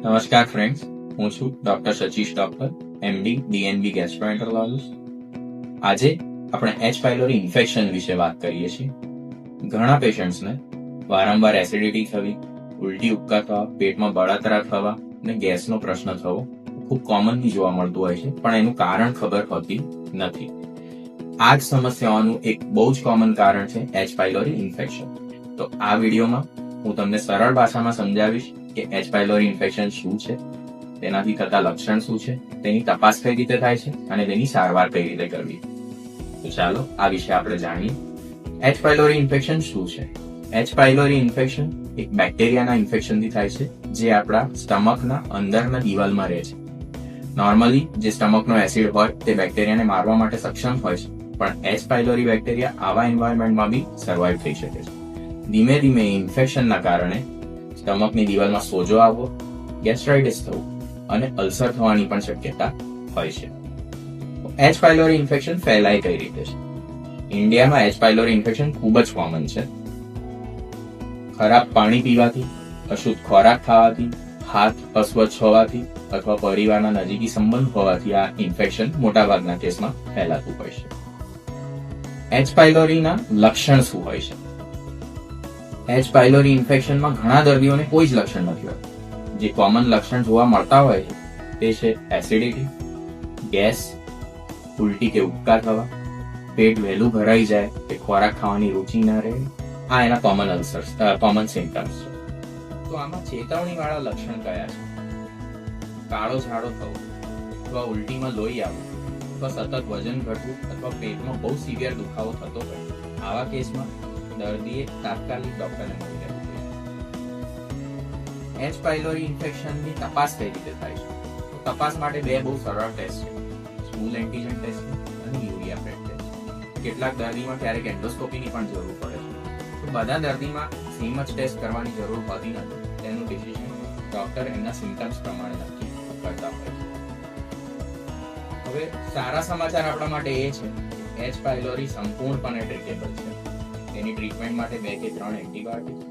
નમસ્કાર ફ્રેન્ડ્સ, હું છું ડોક્ટર સચીશ ડોક્ટર, એમડી ડીએનબી ગેસ્ટ્રોએન્ટરોલોજીસ્ટ. આજે આપણે એચ પાયલોરી ઇન્ફેક્શન વિશે વાત કરીએ છીએ. ઘણા પેશન્ટ્સને વારંવાર એસિડિટી થવી, ઉલટી ઉપકા થવા, પેટમાં બળતરા થવા અને ગેસનો પ્રશ્ન થવો ખૂબ કોમનલી જોવા મળતું હોય છે, પણ એનું કારણ ખબર હોતી નથી. આ જ સમસ્યાઓનું એક બહુ જ કોમન કારણ છે એચ પાયલોરી ઇન્ફેક્શન. તો આ વિડીયોમાં હું તમને સરળ ભાષામાં સમજાવીશ કે એચ પાયલોરી ઇન્ફેક્શન શું છે, તેનાથી થતા લક્ષણ શું છે, તેની તપાસ કઈ રીતે થાય છે અને તેની સારવાર કઈ રીતે કરવી. તો ચાલો આ વિશે આપણે જાણીએ. એચ પાયલોરી ઇન્ફેક્શન શું છે? એચ પાયલોરી ઇન્ફેક્શન એક બેક્ટેરિયાના ઇન્ફેક્શનથી થાય છે, જે આપણા સ્ટમકના અંદરના દિવાલમાં રહે છે. નોર્મલી જે સ્ટમકનો એસિડ હોય તે બેક્ટેરિયાને મારવા માટે સક્ષમ હોય છે, પણ એચ પાયલોરી બેક્ટેરિયા આવા એન્વાયરમેન્ટમાં બી સર્વાઈવ થઈ શકે છે. ધીમે ધીમે ઇન્ફેક્શનના કારણે સ્ટમકની દિવાલમાં સોજો આવવો, ગેસ્ટ્રાઇટિસ થવું અને અલ્સર થવાની પણ શક્યતા હોય છે. એચ પાયલોરી ઇન્ફેક્શન ફેલાય કઈ રીતે છે? ઇન્ડિયામાં એચ પાયલોરી ઇન્ફેક્શન ખૂબ જ કોમન છે. ખરાબ પાણી પીવાથી, અશુદ્ધ ખોરાક ખાવાથી, હાથ અસ્વચ્છ હોવાથી અથવા પરિવારના નજીકી સંબંધ હોવાથી આ ઇન્ફેક્શન મોટાભાગના કેસમાં ફેલાતું હોય છે. એચ પાયલોરીના લક્ષણ શું હોય છે? એચ પાયલોરી ઇન્ફેક્શનમાં ઘણા દર્દીઓને કોઈ જ લક્ષણ નથી હોતું. જે કોમન લક્ષણ જોવા મળતા હોય છે તે છે એસિડિટી, ગેસ, ઉલટી કે ઉપકા થવા, પેટ વહેલું ભરાઈ જાય કે ખોરાક ખાવાની રુચિ ન રહે. આ એના કોમન સિમ્પટમ્સ છે. તો આમાં ચેતવણીવાળા લક્ષણ કયા છે? કાળો ઝાડો થવો અથવા ઉલટીમાં લોહી આવવું અથવા સતત વજન ઘટવું અથવા પેટમાં બહુ સિવિયર દુખાવો થતો હોય, આવા કેસમાં દર્દીએ તાત્કાલિક ડોક્ટરને મળી લેવું જોઈએ. એચ પાયલોરી ઇન્ફેક્શનની તપાસ કઈ રીતે થાય છે? તપાસ માટે બે બહુ સરળ ટેસ્ટ છે, સ્ટૂલ એન્ટીજન ટેસ્ટ અને યુરિયા પેટ ટેસ્ટ. કેટલાક દર્દીમાં ક્યારેક એન્ડોસ્કોપીની પણ જરૂર પડે છે. તો બધા દર્દીમાં સેમ જ ટેસ્ટ કરવાની જરૂર હોતી નથી. તેનું ડિસિઝન ડોક્ટર એમના સિમ્પટમ્સ પ્રમાણે નક્કી કરતા હોય છે. હવે સારા સમાચાર આપણા માટે એ છે કે એચ પાયલોરી સંપૂર્ણપણે ટ્રીટેબલ છે. તેની ટ્રીટમેન્ટ માટે 2 કે 3 એન્ટીબાયોટિક્સ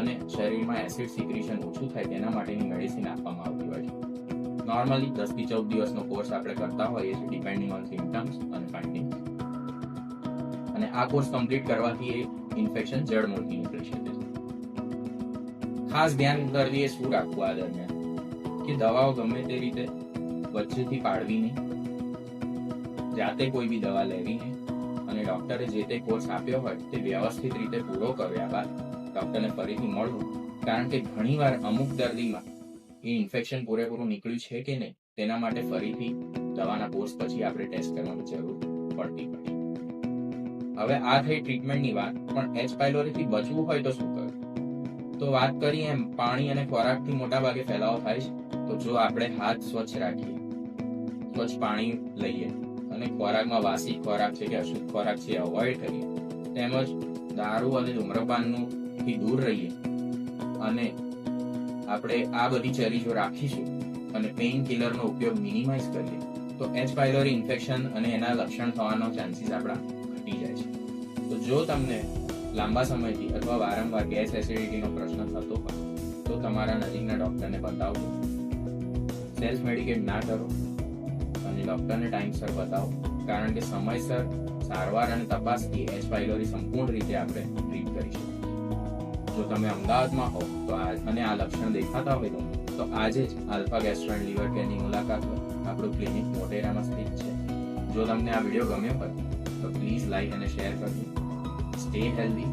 અને શરીરમાં એસિડ સિક્રેશન ઓછું થાય તેના માટેની મેડિસિન આપવામાં આવતી હોય છે. નોર્મલી 10 થી 14 દિવસનો કોર્સ આપણે કરતા હોઈએ છીએ, ડિપેન્ડિંગ ઓન સિમ્પટમ્સ અને ફાઇન્ડિંગ્સ. અને આ કોર્સ કમ્પ્લીટ કરવાથી એ ઇન્ફેક્શન જડમૂળથી નીકળી શકે છે. ખાસ ધ્યાન દર્દીએ શું રાખવું આ દરમિયાન કે દવાઓ ગમે તે રીતે વચ્ચેથી પાડવી નહીં, જાતે કોઈ બી દવા લેવી નહીં અને ડોક્ટરે જે તે કોર્સ આપ્યો હોય તે વ્યવસ્થિત રીતે પૂરો કર્યા બાદ ડોક્ટરને ફરીથી મળવું. કારણ કે ઘણીવાર અમુક દર્દીમાં એ ઇન્ફેક્શન પૂરેપૂરું નીકળ્યું છે કે નહીં તેના માટે ફરીથી દવાના કોર્સ પછી આપણે ટેસ્ટ કરવાની જરૂર પડતી હોય છે. હવે આ થઈ ટ્રીટમેન્ટની વાત, પણ એચ પાયલોરીથી બચવું હોય તો શું કરવું? તો વાત કરીએ એમ પાણી અને ખોરાકથી મોટાભાગે ફેલાવો થાય છે. તો જો આપણે હાથ સ્વચ્છ રાખીએ, સ્વચ્છ પાણી લઈએ અને ખોરાકમાં વાસી ખોરાક છે કે અશુદ્ધ ખોરાક છે અવોઇડ કરીએ, તેમજ દારૂ અને ધૂમ્રપાનનું થી દૂર રહીએ અને આપણે આ બધી ચરી જો રાખીશું અને પેઇન કિલરનો ઉપયોગ મિનિમાઇઝ કરીએ તો એચ પાયલોરી ઇન્ફેક્શન અને એના લક્ષણ થવાનો ચાન્સીસ આપણા ઘટી જાય છે. તો જો તમને લાંબા સમયથી અથવા વારંવાર ગેસ એસિડિટીનો પ્રશ્ન થતો હોય તો તમારા નજીકના ડોક્ટરને બતાવજો. સેલ્ફ મેડિકેટ ના કરો અને ડોક્ટરને ટાઈમસર બતાવો, કારણ કે સમયસર સારવાર અને તપાસથી એચ પાયલોરી સંપૂર્ણ રીતે આપણે ટ્રીટ કરી શકીએ. જો તમે અમદાવાદમાં હો તો અને આ લક્ષણ દેખાતા હોય તો આજે જ આલ્ફા ગેસ્ટ્રો એન્ડ લીવર કેરની મુલાકાત લો. આપણું ક્લિનિક મોટેરામાં સ્થિત છે. જો તમને આ વિડીયો ગમ્યો હોય તો પ્લીઝ લાઈક અને શેર કરજો. Stay healthy.